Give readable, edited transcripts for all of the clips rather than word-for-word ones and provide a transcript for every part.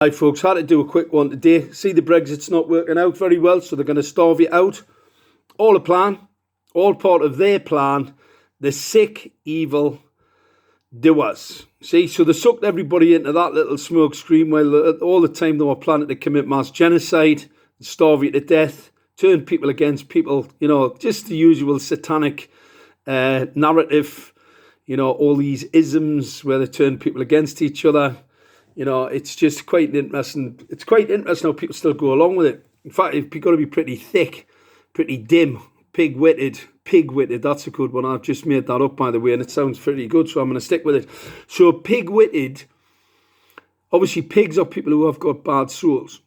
Hi folks, had to do a quick one today. See, the Brexit's not working out very well, so they're going to starve you out. All a plan, all part of their plan. The sick, evil doers. See, so they sucked everybody into that little smoke screen while all the time they were planning to commit mass genocide, starve you to death, turn people against people, just the usual satanic narrative, all these isms where they turn people against each other. It's just quite interesting. It's quite interesting how people still go along with it. In fact, you've got to be pretty thick, pretty dim, pig-witted. That's a good one. I've just made that up, by the way, and it sounds pretty good, so I'm going to stick with it. So pig-witted, obviously pigs are people who have got bad souls,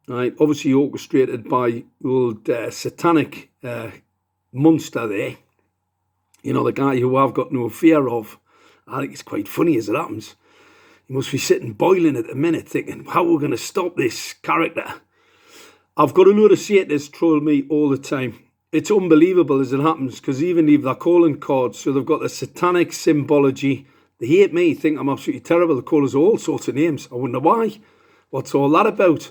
right? Obviously orchestrated by old satanic monster there. The guy who I've got no fear of. I think it's quite funny as it happens. He must be sitting boiling at the minute thinking, how are we going to stop this character? I've got a load of Satanists troll me all the time. It's unbelievable as it happens, because they even leave their calling cards. So they've got the satanic symbology. They hate me, think I'm absolutely terrible. They call us all sorts of names. I wonder why. What's all that about?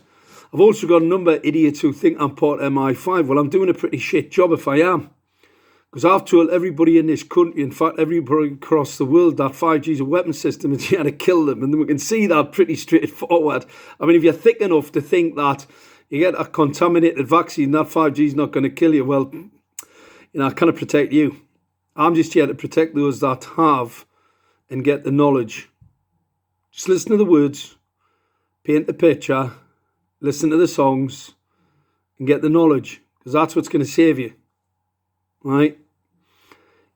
I've also got a number of idiots who think I'm part of MI5. Well, I'm doing a pretty shit job if I am. Because I've told everybody in this country, in fact, everybody across the world, that 5G is a weapon system and you had to kill them. And we can see that pretty straightforward. I mean, if you're thick enough to think that you get a contaminated vaccine, that 5G is not going to kill you, well, I cannot protect you. I'm just here to protect those that have and get the knowledge. Just listen to the words, paint the picture, listen to the songs, and get the knowledge. Because that's what's going to save you. Right?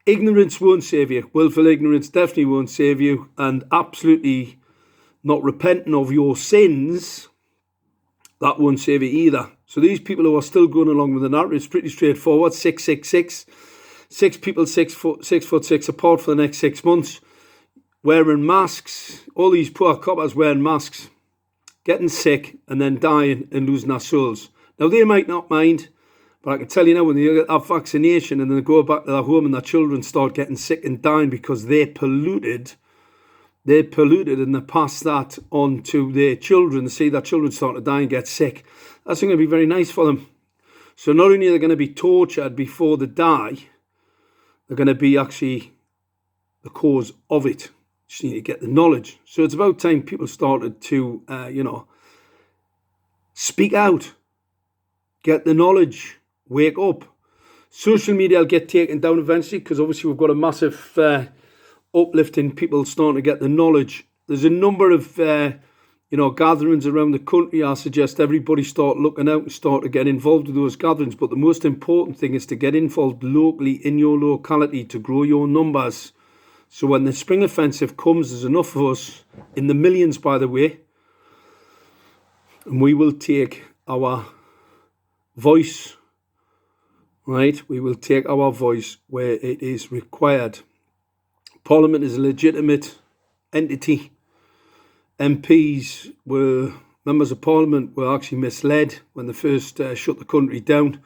Ignorance won't save you. Willful ignorance definitely won't save you. And absolutely not repenting of your sins, that won't save you either. So these people who are still going along with the narrative, it's pretty straightforward. 666. 6 people 6'6" apart for the next 6 months. Wearing masks. All these poor coppers wearing masks. Getting sick and then dying and losing their souls. Now they might not mind. But I can tell you now, when they get that vaccination and then they go back to their home and their children start getting sick and dying because they're polluted and they pass that on to their children. They see their children start to die and get sick. That's not going to be very nice for them. So not only are they going to be tortured before they die, they're going to be actually the cause of it. Just need to get the knowledge. So it's about time people started to, speak out, get the knowledge. Wake up. Social media will get taken down eventually because obviously we've got a massive uplift in people starting to get the knowledge. There's a number of gatherings around the country. I suggest everybody start looking out and start to get involved with those gatherings. But the most important thing is to get involved locally in your locality to grow your numbers. So when the spring offensive comes, there's enough of us, in the millions by the way, and we will take our voice. Right, we will take our voice where it is required. Parliament is a legitimate entity. MPs members of Parliament were actually misled when they first shut the country down.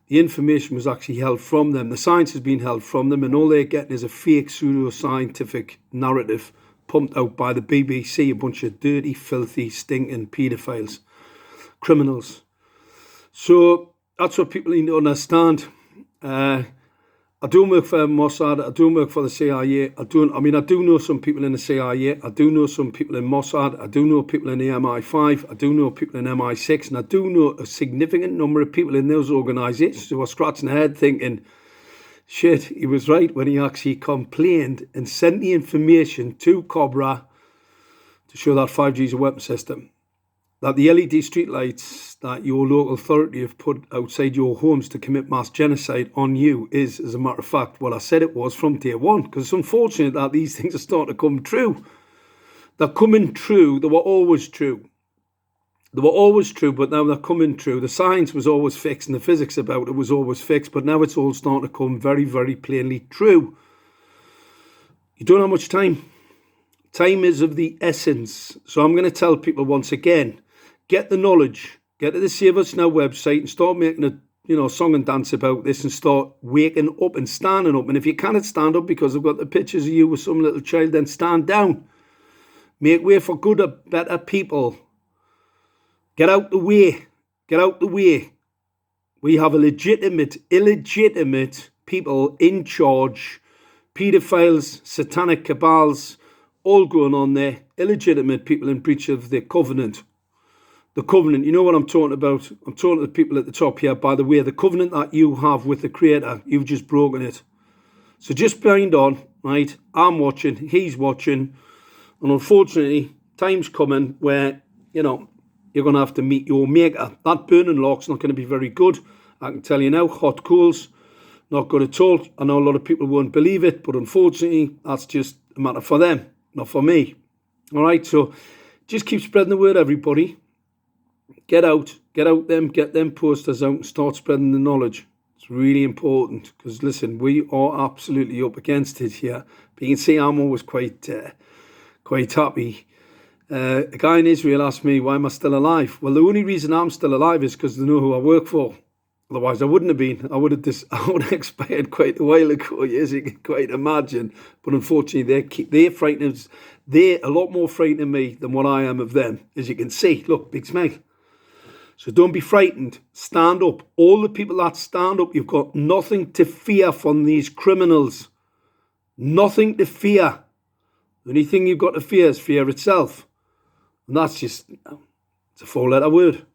The information was actually held from them. The science has been held from them, and all they're getting is a fake pseudo-scientific narrative pumped out by the BBC, a bunch of dirty, filthy, stinking paedophiles, criminals. So that's what people need to understand. I don't work for Mossad. I don't work for the CIA. I do know some people in the CIA. I do know some people in Mossad. I do know people in the MI5. I do know people in MI6. And I do know a significant number of people in those organisations who are scratching their head thinking, shit, he was right when he actually complained and sent the information to Cobra to show that 5G is a weapon system. That the LED streetlights that your local authority have put outside your homes to commit mass genocide on you is, as a matter of fact, what I said it was from day one. Because it's unfortunate that these things are starting to come true. They're coming true. They were always true. They were always true, but now they're coming true. The science was always fixed and the physics about it was always fixed, but now it's all starting to come very, very plainly true. You don't have much time. Time is of the essence. So I'm going to tell people once again, get the knowledge, get to the Save Us Now website and start making a song and dance about this and start waking up and standing up. And if you cannot stand up because I've got the pictures of you with some little child, then stand down. Make way for good, better people. Get out the way. Get out the way. We have illegitimate people in charge, paedophiles, satanic cabals, all going on there. Illegitimate people in breach of the covenant. The covenant, you know what I'm talking about? I'm talking to the people at the top here. By the way, the covenant that you have with the Creator, you've just broken it. So just bind on, right? I'm watching, he's watching. And unfortunately, time's coming where, you're going to have to meet your maker. That burning lock's not going to be very good. I can tell you now, hot coals, not good at all. I know a lot of people won't believe it, but unfortunately, that's just a matter for them, not for me. All right, so just keep spreading the word, everybody. Get them posters out and start spreading the knowledge. It's really important because, listen, we are absolutely up against it here. But you can see I'm always quite happy. A guy in Israel asked me, why am I still alive? Well, the only reason I'm still alive is because they know who I work for. Otherwise, I wouldn't have been. I would have expired quite a while ago, as you can quite imagine. But unfortunately, they're frightened. They're a lot more frightened of me than what I am of them. As you can see, look, big smile. So don't be frightened. Stand up. All the people that stand up, you've got nothing to fear from these criminals. Nothing to fear. The only thing you've got to fear is fear itself. And that's just, it's a 4-letter word.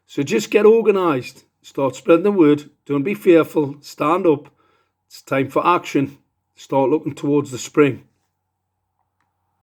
So just get organised. Start spreading the word. Don't be fearful. Stand up. It's time for action. Start looking towards the spring.